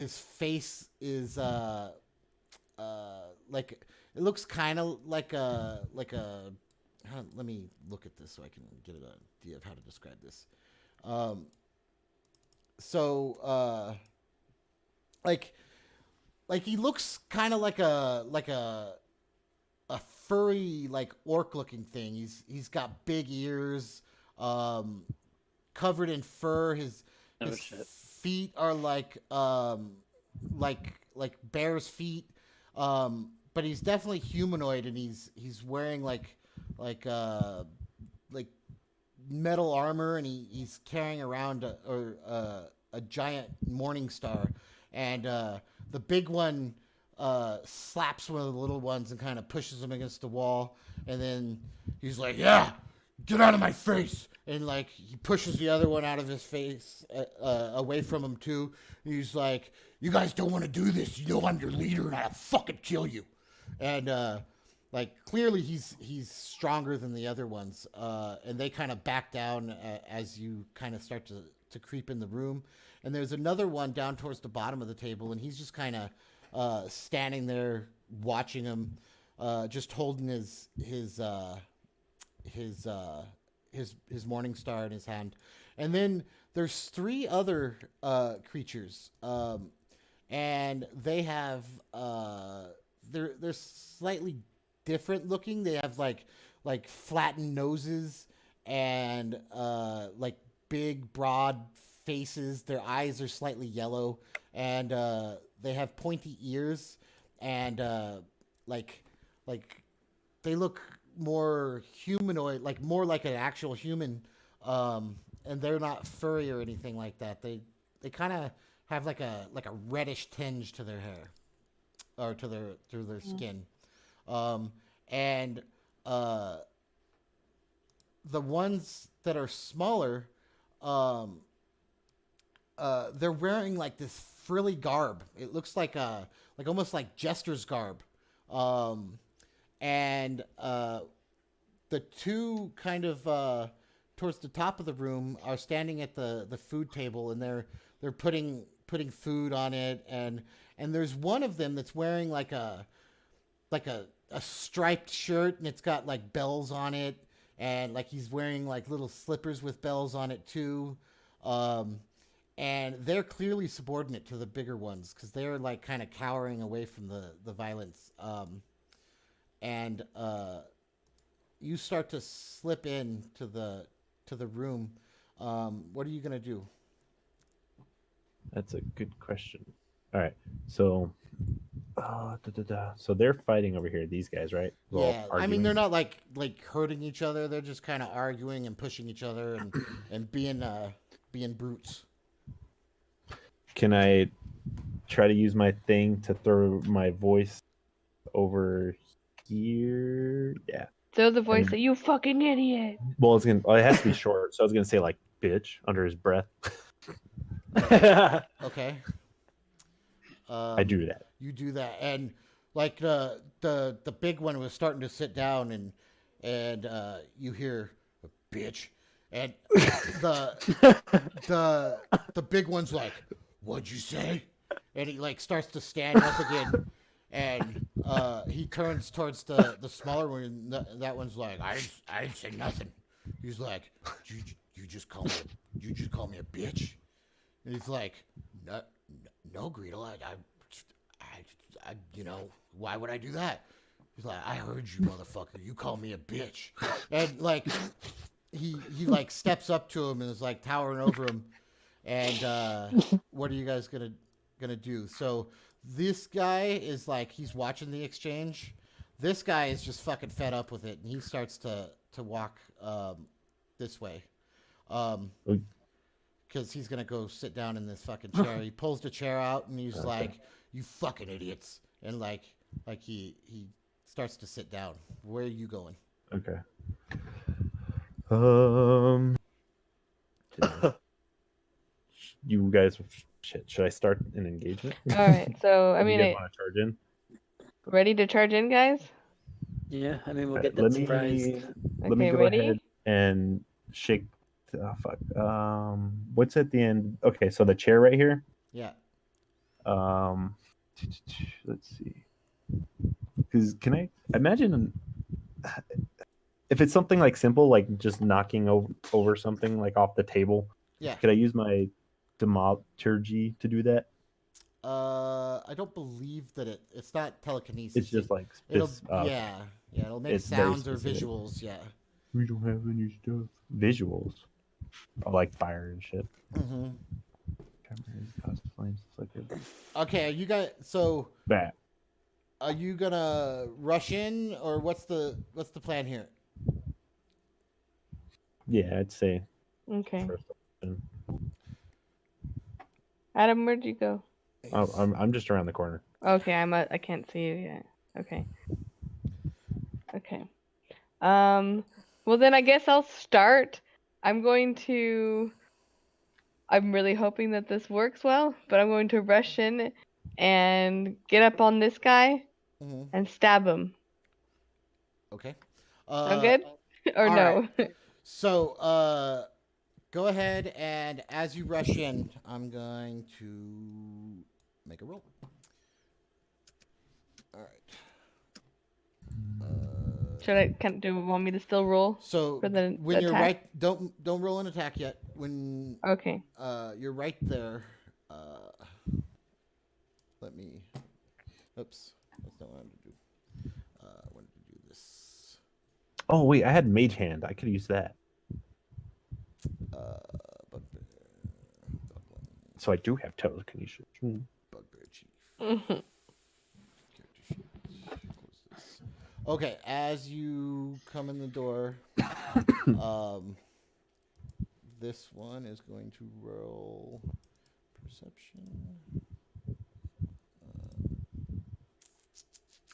his face is like it looks kind of like a. Let me look at this so I can get an idea of how to describe this. Um, so like he looks kind of like a furry like orc looking thing. He's got big ears, um, covered in fur. Oh His shit. feet are like bear's feet. But he's definitely humanoid, and he's wearing like uh like metal armor, and he's carrying around a giant morning star, and the big one slaps one of the little ones and kind of pushes him against the wall, and then he's like, "Yeah, get out of my face!" And like he pushes the other one out of his face, away from him too. And he's like, "You guys don't want to do this. You know I'm your leader, and I'll fucking kill you." And like clearly he's stronger than the other ones, and they kind of back down as you kind of start to creep in the room. And there's another one down towards the bottom of the table, and he's just kind of standing there watching him, just holding his his morning star in his hand. And then there's three other creatures, and they have they're slightly different looking. They have like flattened noses and like big broad faces. Their eyes are slightly yellow, and they have pointy ears, and like like they look more humanoid, like more like an actual human. And they're not furry or anything like that. They kind of have like a reddish tinge to their hair, or to their skin. Um, and uh, the ones that are smaller, um, they're wearing like this frilly garb. It looks like almost like jester's garb. Um, and the two kind of towards the top of the room are standing at the food table, and they're putting food on it, and there's one of them that's wearing like a striped shirt, and it's got like bells on it, and like he's wearing like little slippers with bells on it too. um, and they're clearly subordinate to the bigger ones because they're like kind of cowering away from the violence. And you start to slip in to the room. What are you gonna do? That's a good question. All right, so so they're fighting over here. These guys, right? They're all Yeah, I mean they're arguing. not like hurting each other. They're just kind of arguing and pushing each other, and being brutes. Can I try to use my thing to throw my voice over here? Yeah. Throw the voice And that you fucking idiot. well, it has to be short, so I was gonna say like bitch under his breath. Okay. I do that. You do that, and like the big one was starting to sit down, and you hear bitch, and the big one's like, "What'd you say?" And he like starts to stand up again, and he turns towards the smaller one, and that one's like, I didn't say nothing." He's like, "You you just call me you just call me a bitch?" And he's like, "No, no, Greedle, you know, why would I do that?" He's like, "I heard you, motherfucker. You call me a bitch." And like, he like steps up to him and is like towering over him. And what are you guys gonna do? So this guy is like, he's watching the exchange. This guy is just fucking fed up with it, and he starts to walk this way. Um, Oh, because he's gonna go sit down in this fucking chair. He pulls the chair out, and he's okay. like, "You fucking idiots!" And like he starts to sit down. Where are you going? Okay. Um, you guys, shit. Should I start an engagement? All right, so I Do you mean, guys want to charge in? ready to charge in, guys? Yeah, I mean we'll Alright, get that surprised. let me Okay, go ready? ahead and shake. Oh, fuck. What's at the end? Okay, so the chair right here. Yeah. Um, let's see. Because can I imagine if it's something like simple, like just knocking over something like off the table? Yeah. Could I use my dramaturgy to do that? I don't believe that it's not telekinesis. It's just like It'll okay. yeah, it'll make It's very sounds or specific. visuals. Yeah. We don't have any stuff. Visuals. I like fire and shit. Mm-hmm. Cameras, cause flames. It's like Okay, you got so. that. Are you gonna rush in, or what's the plan here? Yeah, I'd say Okay. first option. Adam, where'd you go? Oh, I'm just around the corner. Okay, I can't see you yet. Okay. Okay. Well then I guess I'll start. I'm going to I'm really hoping that this works well, but I'm going to rush in and get up on this guy Mm-hmm. and stab him. Okay. Sound good? Or all no? So, go ahead and as you rush in, I'm going to make a roll. All right. Do you want me to still roll So for the when you're attack? right, don't roll an attack yet. When Okay. you're right there, let me. Oops, that's not what I wanted to do. I wanted to do this. Oh wait, I had mage hand. I could use that. Bugbear, goblin, So I do have telekinesis. bugbear chief. Mhm. Character sheet. Close this. Okay, as you come in the door, this one is going to roll perception.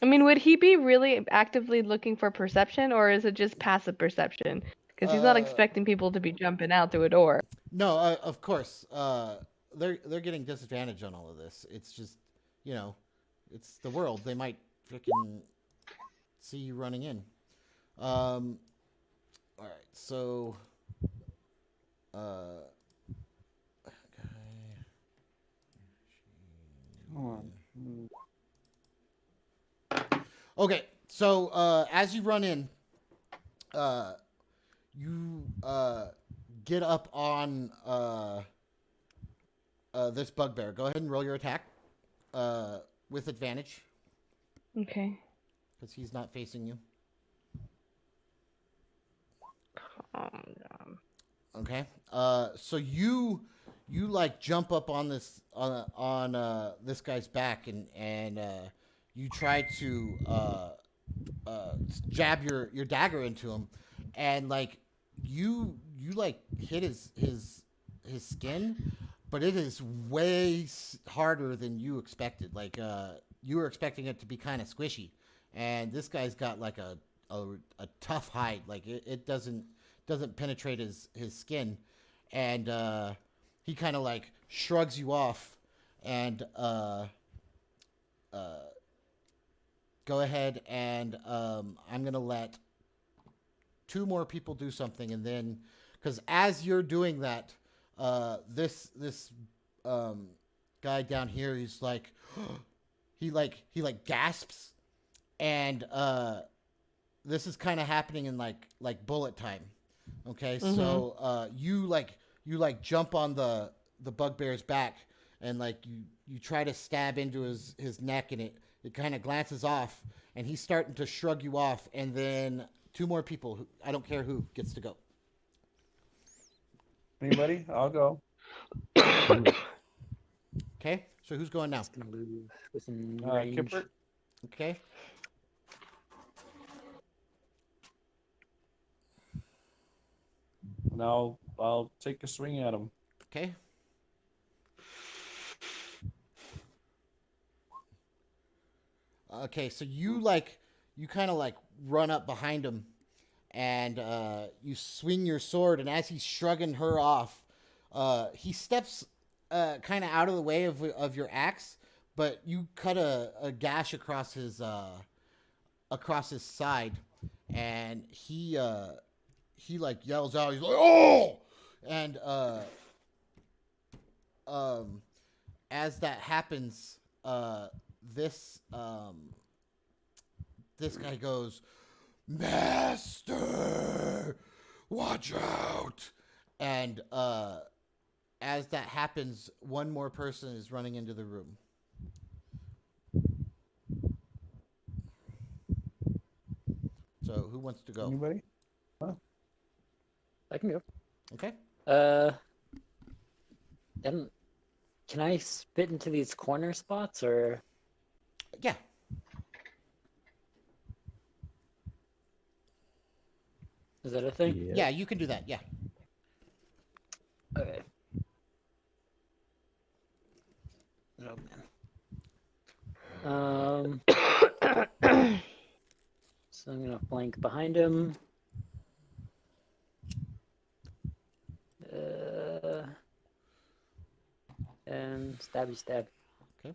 I mean, would he be really actively looking for perception, or is it just passive perception? Because he's not expecting people to be jumping out through a door. No, of course. They're getting disadvantage on all of this. It's just, you know, it's the world. They might freaking see you running in. All right. So, okay. Come on. Okay. So, as you run in, you get up on this bugbear. Go ahead and roll your attack with advantage Okay. because he's not facing you. Okay. So you like jump up on this on this guy's back and you try to jab your dagger into him, and like you like hit his skin, but it is way harder than you expected. Like you were expecting it to be kind of squishy, and this guy's got like a tough hide. Like it doesn't penetrate his skin, and he kind of like shrugs you off, and go ahead and I'm gonna let two more people do something, and then because as you're doing that, this guy down here, he's like he like gasps, and this is kind of happening in like bullet time. Okay, so you like jump on the bugbear's back, and like you try to stab into his neck, and it kind of glances off, and he's starting to shrug you off, and then two more people, I don't care who, gets to go. Anybody? I'll go. Okay, so who's going now? Just gonna move within range. Kipper. Okay. Now I'll take a swing at him. Okay. Okay, so you kind of like run up behind him, and you swing your sword, and as he's shrugging her off, he steps kind of out of the way of your axe, but you cut a gash across his side, and he like yells out. He's like, "Oh!" And as that happens, this this guy goes, "Master, watch out!" And as that happens, one more person is running into the room. So who wants to go? Anybody? I can go. Okay. Then can I spit into these corner spots or? Yeah. Is that a thing? Yeah, you can do that. Yeah. Okay. Oh man. So I'm gonna flank behind him. And stabby stab. Okay.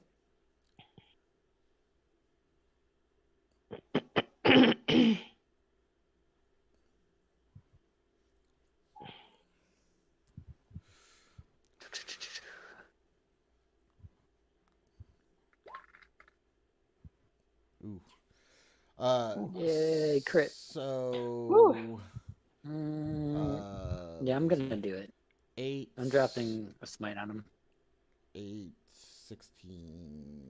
Ooh. Yay, crit. So. Yeah, I'm gonna do it. 8. I'm dropping a smite on him. 8, 16.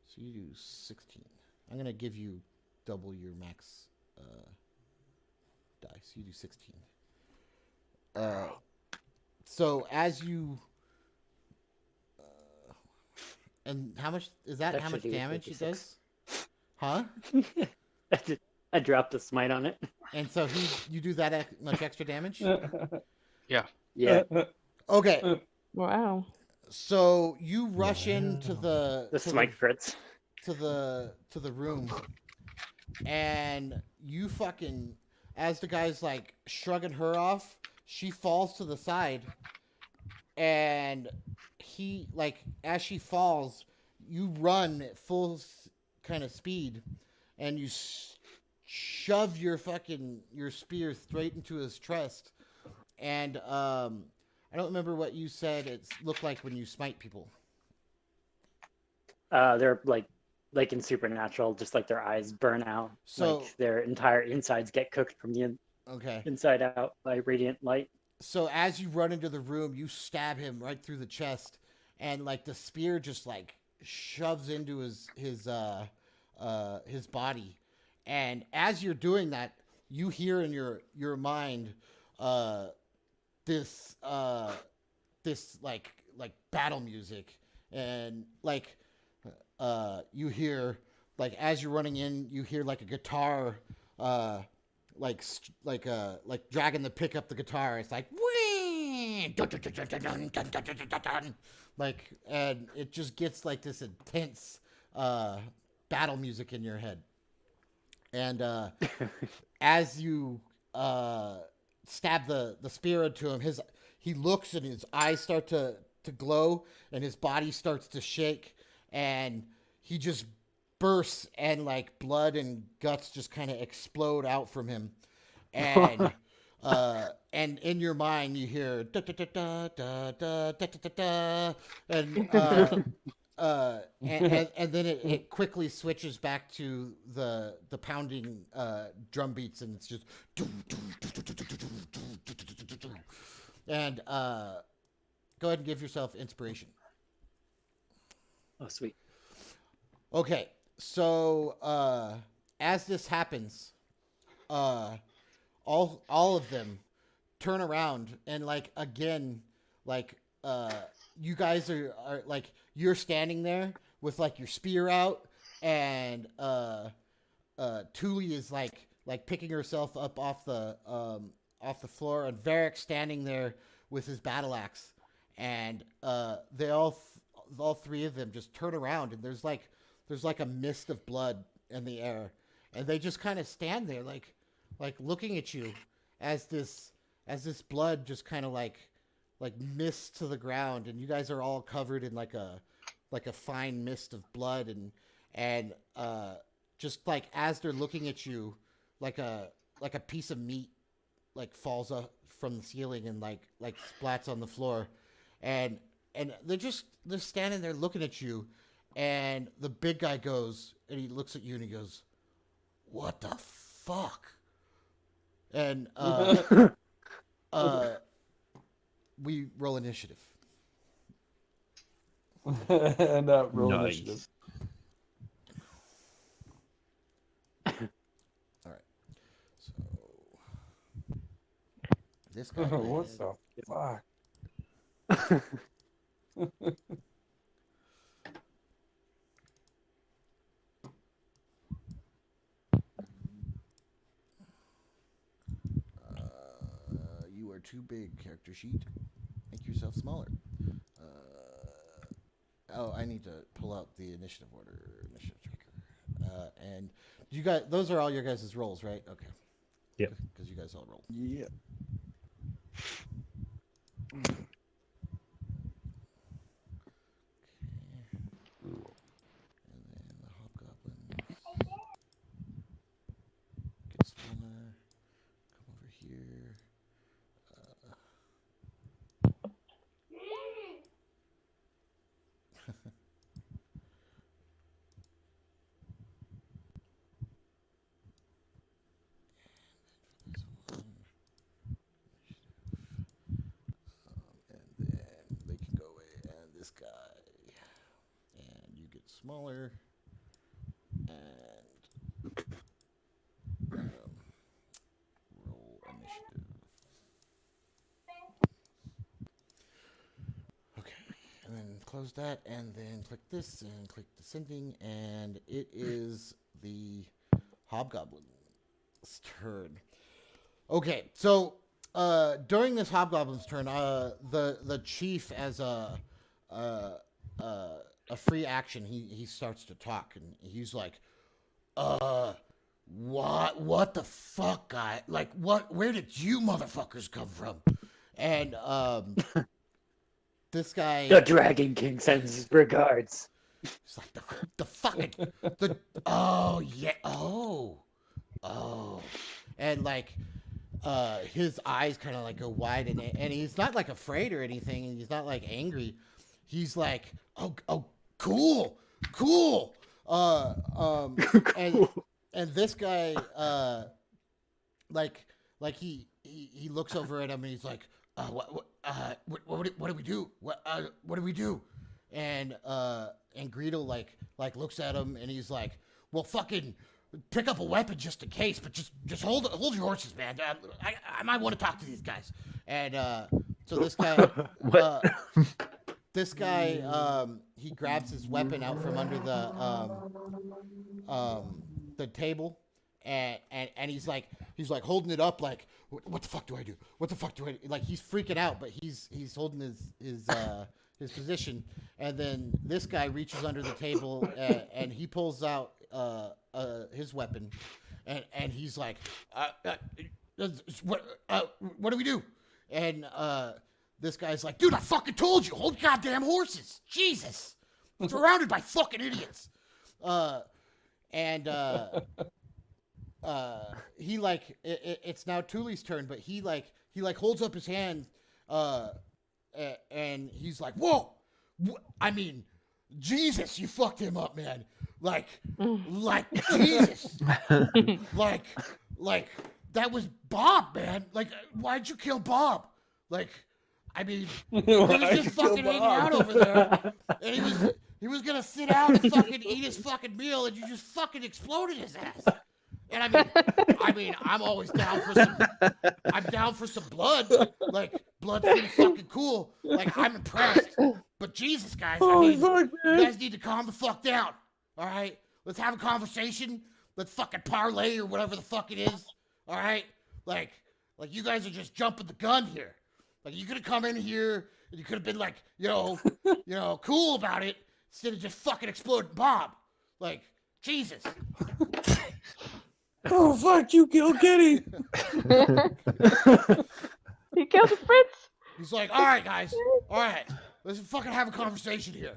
So you do 16. I'm gonna give you double your max die. So you do 16. So as you and how much is that? That How much should do damage it 56. does? Huh? I dropped a smite on it. And so you do that much extra damage? Yeah. Okay. Wow. So you rush into The to smite crits. to the room, and you fucking, as the guy's like shrugging her off, she falls to the side, and he, like, as she falls, you run at full kind of speed, and you shove your spear straight into his chest, and I don't remember what you said it looked like when you smite people. They're like in Supernatural, just like their eyes burn out. So- like their entire insides get cooked from the Okay. inside out by radiant light. So as you run into the room, you stab him right through the chest, and like the spear just like shoves into his body. And as you're doing that, you hear in your mind this like battle music, and like you hear, like, as you're running in, you hear like a guitar like dragging the pick up the guitar. It's like like, and it just gets like this intense battle music in your head. And as you stab the spear into him, he looks and his eyes start to glow, and his body starts to shake, and he just bursts, and like blood and guts just kind of explode out from him, and and in your mind you hear da da da da da da da da, and then it quickly switches back to the pounding drum beats, and it's just and go ahead and give yourself inspiration. Oh, sweet. Okay, so as this happens, all of them turn around, and like again, like you guys are like, you're standing there with like your spear out, and Thule is like picking herself up off the floor, and Varric standing there with his battle axe, and they all three of them just turn around, and there's like a mist of blood in the air, and they just kind of stand there like looking at you as this blood just kind of like mists to the ground, and you guys are all covered in like a fine mist of blood, and just like as they're looking at you, like a piece of meat like falls up from the ceiling and like splats on the floor, and they're standing there looking at you, and the big guy goes and he looks at you and he goes, "What the fuck?" And we roll initiative. And roll initiative. All right. So this guy. What the fuck? You are too big, character sheet. Make yourself smaller. I need to pull out the initiative order, initiative tracker. And you guys, those are all your guys' rolls, right? Okay. Yep. Because you guys all rolled. Yeah. And then the hobgoblin gets smaller. Come over here. This one. And then they can go away. And this guy. And you get smaller. And roll initiative. Okay. And then close that. And then click this and click descending. And it is the hobgoblin's turn. Okay, so during this hobgoblin's turn, the chief, as a free action, he starts to talk, and he's like, what the fuck, guy? Like, where did you motherfuckers come from? And this guy, The Dragon King sends his regards. it's like the fucking the oh yeah oh and like his eyes kind of like go wide, and he's not like afraid or anything, and he's not like angry. He's like, oh cool and this guy like he looks over at him and he's like, what do we do? What do we do? And Greedo like looks at him and he's like, well, fucking pick up a weapon just in case, but just hold your horses, man. I might want to talk to these guys. And so this guy, he grabs his weapon out from under the table, and he's like holding it up like, what the fuck do I do? What the fuck do I do? Like, he's freaking out, but he's holding his position. And then this guy reaches under the table and he pulls out his weapon, and he's like, what do we do? And this guy's like, dude, I fucking told you, hold goddamn horses. Jesus, I'm surrounded by fucking idiots. He like it's now Thule's turn, but he holds up his hand, and he's like, whoa, I mean, Jesus, you fucked him up, man. Like Jesus, like that was Bob, man. Like, why'd you kill Bob? Like, I mean, he was just fucking hanging out over there, and he was gonna sit down and fucking eat his fucking meal, and you just fucking exploded his ass. And I mean, I'm always down for some blood. Like, blood's pretty fucking cool. Like, I'm impressed. But Jesus, guys, you guys need to calm the fuck down. All right? Let's have a conversation. Let's fucking parlay or whatever the fuck it is. All right? Like you guys are just jumping the gun here. Like, you could have come in here and you could have been like, cool about it instead of just fucking exploding Bob. Like, Jesus. Oh, fuck, you killed Kitty. He killed Fritz. He's like, all right, guys. All right. Let's fucking have a conversation here.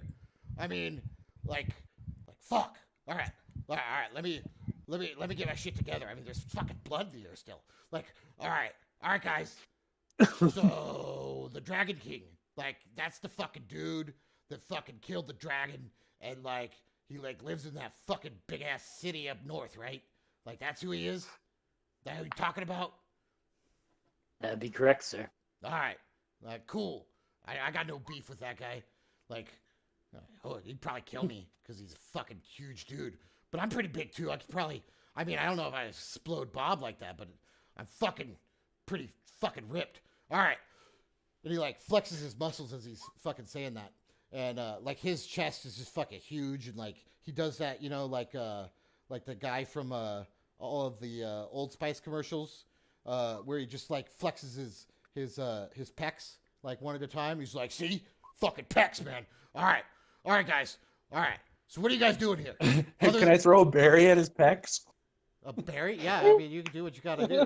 I mean, like fuck. All right. Let me get my shit together. I mean, there's fucking blood here still. Like, all right, guys. So the Dragon King, Like, that's the fucking dude that fucking killed the dragon, and like he like lives in that fucking big ass city up north, right? Like, that's who he is. That who you talking about? That'd be correct, sir. All right, like, cool. I got no beef with that guy. Like, oh, he'd probably kill me because he's a fucking huge dude. But I'm pretty big too. I could probably. I mean, I don't know if I explode Bob like that, but I'm fucking pretty fucking ripped. All right. And he like flexes his muscles as he's fucking saying that. And like his chest is just fucking huge, and like he does that, you know, like the guy from all of the Old Spice commercials, where he just like flexes his pecs like one at a time. He's like, "See, fucking pecs, man. All right, guys. All right. So what are you guys doing here? Hey, can I throw a berry at his pecs? A berry? Yeah, I mean, you can do what you gotta do.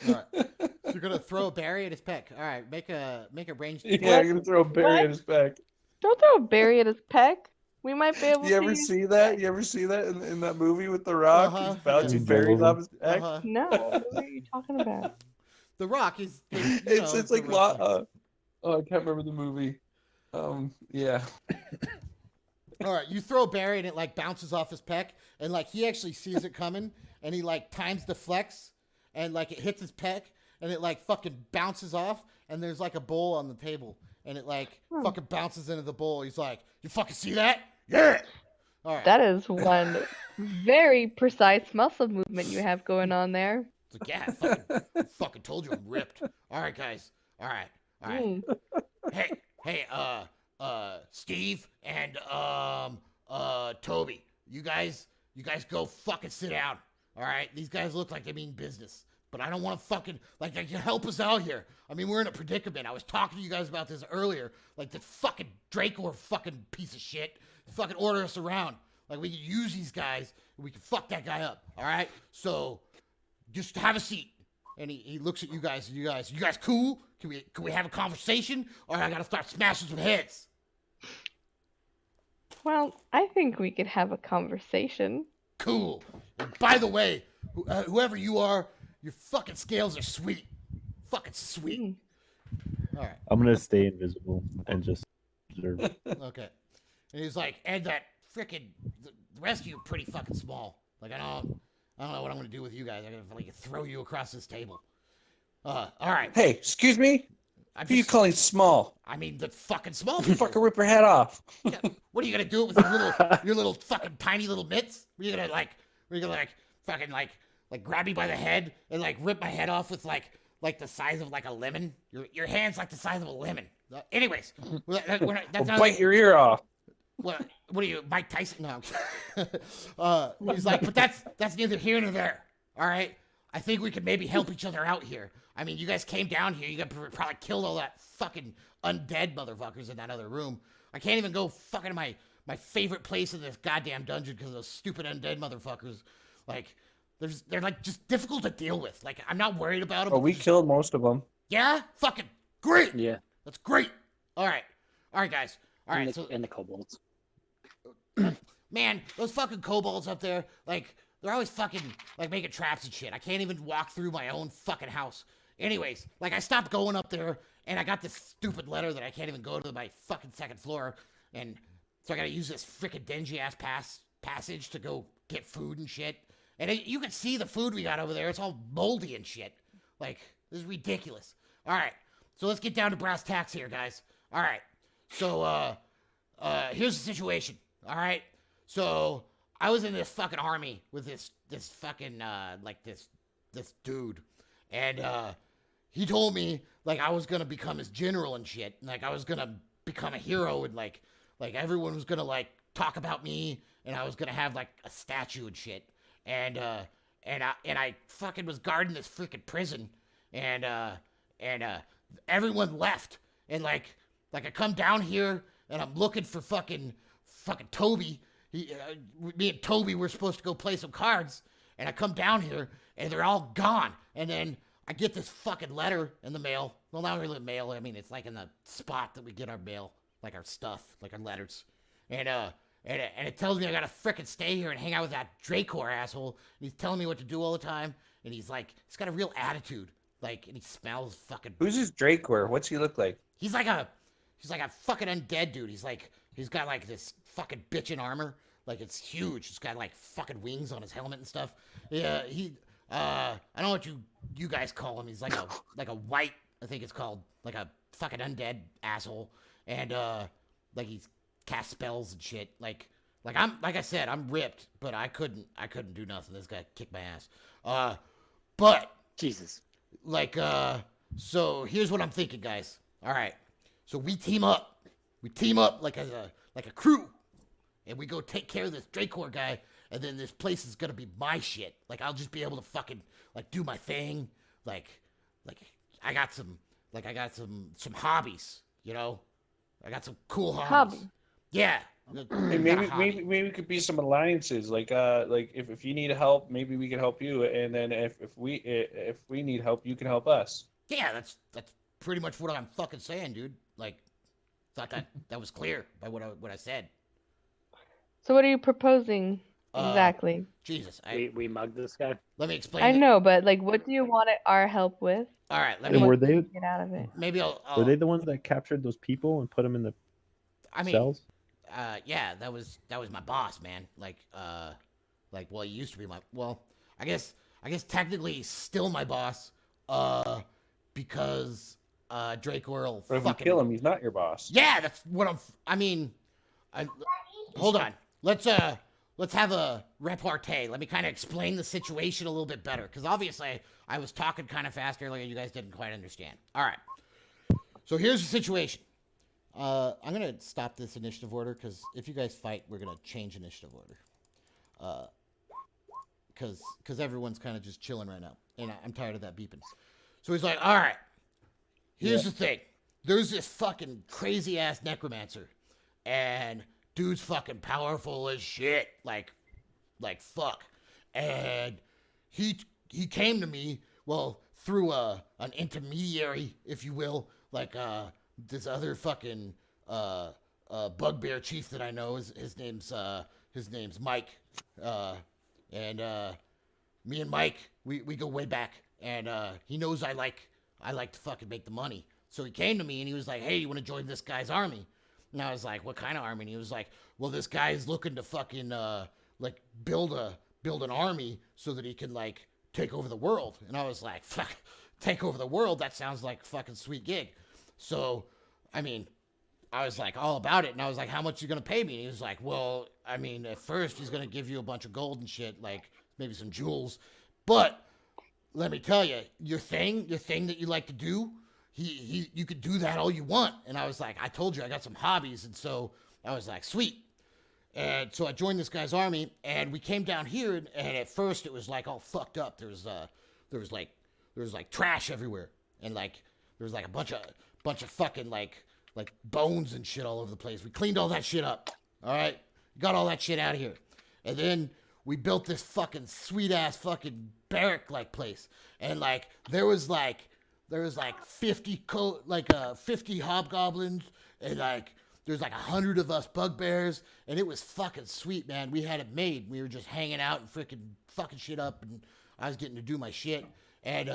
All right. So you're gonna throw a berry at his peck. All right, make a range. Yeah, I'm gonna throw a berry What? at his peck. Don't throw a berry at his peck. We might be able You to. ever see that? You ever see that in that movie with The Rock? Uh-huh, He's bouncing yeah. berries off his peck. Uh-huh. No, what are you talking about? The Rock is. It's like oh, I can't remember the movie. Yeah. All right, you throw a berry and it like bounces off his peck, and like he actually sees it coming, and he like times the flex, and like it hits his peck, and it like fucking bounces off, and there's like a bowl on the table, and it like fucking bounces into the bowl. He's like, "You fucking see that? Yeah." All right. That is one very precise muscle movement you have going on there. It's like, yeah, I fucking told you I'm ripped. All right, guys. All right. Mm. Hey, Steve and Toby, you guys go fucking sit down. All right, these guys look like they mean business, but I don't want to fucking like they can help us out here. I mean, we're in a predicament. I was talking to you guys about this earlier. Like the fucking Draco fucking piece of shit, fucking order us around. Like we can use these guys and we can fuck that guy up. All right, so just have a seat. And he looks at you guys and you guys cool? Can we have a conversation, or I gotta start smashing some heads? Well, I think we could have a conversation. Cool. And by the way, whoever you are, your fucking scales are sweet. Fucking sweet. Mm. All right. I'm gonna stay invisible and just observe. Okay. And he's like, and that frickin' the rest of you are pretty fucking small. Like I don't know what I'm gonna do with you guys. I'm gonna like throw you across this table. All right. Hey, excuse me? I'm Who you just, calling small? I mean the fucking small You people. fucking rip her head off. Yeah. What are you gonna do with your little fucking tiny little mitts? Are you gonna fucking grab me by the head and like rip my head off with like the size of like a lemon? Your hand's like the size of a lemon. Anyways, that's I'll not bite your ear off. what are you, Mike Tyson? No. He's like, but that's neither here nor there. All right. I think we could maybe help each other out here. I mean, you guys came down here. You got probably killed all that fucking undead motherfuckers in that other room. I can't even go fucking to my favorite place in this goddamn dungeon because of those stupid undead motherfuckers. Like, they're like just difficult to deal with. Like, I'm not worried about them. Oh, we killed most of them. Yeah? Fucking great. Yeah. That's great. All right, guys. All right. And the kobolds. Man, those fucking kobolds up there, like, they're always fucking, like, making traps and shit. I can't even walk through my own fucking house. Anyways, like, I stopped going up there, and I got this stupid letter that I can't even go to my fucking second floor, and so I gotta use this freaking dingy-ass passage to go get food and shit. And you can see the food we got over there. It's all moldy and shit. Like, this is ridiculous. All right, so let's get down to brass tacks here, guys. All right, so, here's the situation, all right? So I was in this fucking army with this fucking this dude, and he told me like I was gonna become his general and shit, and like I was gonna become a hero, and like everyone was gonna like talk about me, and I was gonna have like a statue and shit, and I fucking was guarding this freaking prison, and everyone left, and like I come down here and I'm looking for fucking Toby. Me and Toby were supposed to go play some cards, and I come down here, and they're all gone. And then I get this fucking letter in the mail. Well, not really mail. I mean, it's like in the spot that we get our mail, like our stuff, like our letters. And it tells me I gotta frickin' stay here and hang out with that Dracor asshole. And he's telling me what to do all the time. And he's got a real attitude. Like, and he smells fucking. Who's this Dracor? What's he look like? He's like a fucking undead dude. He's got like this fucking bitchin' armor. Like it's huge. He's got like fucking wings on his helmet and stuff. Yeah, I don't know what you guys call him. He's like a white, I think it's called, like a fucking undead asshole. And like he's cast spells and shit. Like I said, I'm ripped, but I couldn't do nothing. This guy kicked my ass. But Jesus. like so here's what I'm thinking, guys. All right. So we team up. We team up like a crew. And we go take care of this Dracor guy, and then this place is gonna be my shit. Like I'll just be able to fucking like do my thing. Like I got some hobbies, you know? I got some cool hobbies. Hobby. Yeah. Hey, maybe we could be some alliances. Like if you need help, maybe we can help you, and then if we need help, you can help us. Yeah, that's pretty much what I'm fucking saying, dude. Like thought that was clear by what I said. So what are you proposing exactly? Jesus, We mugged this guy. let me explain. I know, but like, what do you want our help with? All right, let And me. were they Get out of it. Maybe I'll. were they the ones that captured those people and put them in the I mean, cells? yeah, that was my boss, man. Well, he used to be I guess technically he's still my boss, because Drake Earl But if you fucking kill him, he's not your boss. Yeah, that's what hold on. Let's have a repartee. Let me kind of explain the situation a little bit better, because obviously I was talking kind of fast earlier. You guys didn't quite understand. All right. So here's the situation. I'm gonna stop this initiative order because if you guys fight, we're gonna change initiative order. Because everyone's kind of just chilling right now, and I'm tired of that beeping. So he's like, "All right, here's the thing. There's this fucking crazy ass necromancer, and dude's fucking powerful as shit, like fuck. And he came to me, well, through an intermediary, if you will, like this other fucking bugbear chief that I know. His name's Mike. And me and Mike, we go way back, and he knows I like to fucking make the money. So he came to me and he was like, "Hey, you want to join this guy's army?" And I was like, "What kind of army?" And he was like, "Well, this guy's looking to fucking like build an army so that he can like take over the world." And I was like, "Fuck, take over the world? That sounds like a fucking sweet gig." So, I mean, I was like all about it, and I was like, "How much you gonna pay me?" And he was like, "Well, I mean, at first he's gonna give you a bunch of gold and shit, like maybe some jewels, but let me tell you, your thing that you like to do, you could do that all you want." And I was like, "I told you I got some hobbies," and so I was like, "Sweet." And so I joined this guy's army, and we came down here, and at first it was like all fucked up. There was like trash everywhere, and like there was like a bunch of fucking like bones and shit all over the place. We cleaned all that shit up. All right, got all that shit out of here, and then we built this fucking sweet ass fucking barrack like place, and like there was like 50 50 hobgoblins, and like there's like 100 of us bugbears, and it was fucking sweet, man. We had it made. We were just hanging out and freaking fucking shit up, and I was getting to do my shit. And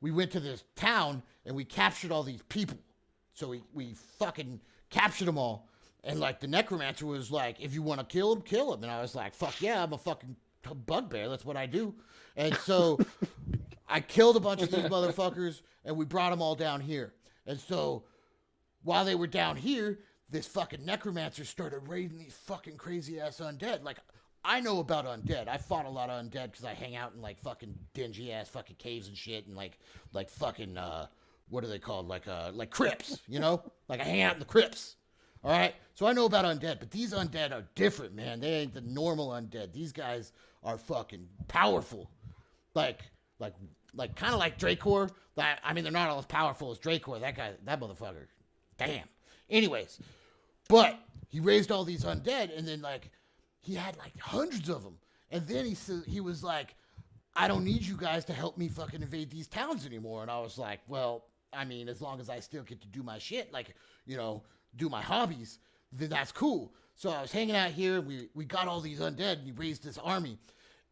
we went to this town and we captured all these people. So we fucking captured them all. And like the necromancer was like, "If you want to kill him, kill him." And I was like, "Fuck yeah, I'm a fucking bugbear. That's what I do." And so I killed a bunch of these motherfuckers, and we brought them all down here. And so while they were down here, this fucking necromancer started raiding these fucking crazy ass undead. Like, I know about undead. I fought a lot of undead because I hang out in like fucking dingy ass fucking caves and shit, and like fucking what are they called? Like crypts, you know? Like I hang out in the crypts. All right, so I know about undead, but these undead are different, man. They ain't the normal undead. These guys are fucking powerful, like kind of like Dracor. I mean, they're not all as powerful as Dracor. That motherfucker, damn. Anyways, but he raised all these undead, and then like he had like hundreds of them, and then he was like, "I don't need you guys to help me fucking invade these towns anymore." And I was like, "Well, I mean, as long as I still get to do my shit, like, you know, do my hobbies, then that's cool." So I was hanging out here, we got all these undead, and he raised this army.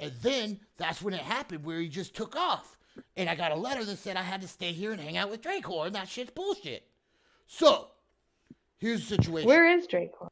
And then that's when it happened, where he just took off. and I got a letter that said I had to stay here and hang out with Dracor, and that shit's bullshit. So, here's the situation. Where is Dracor?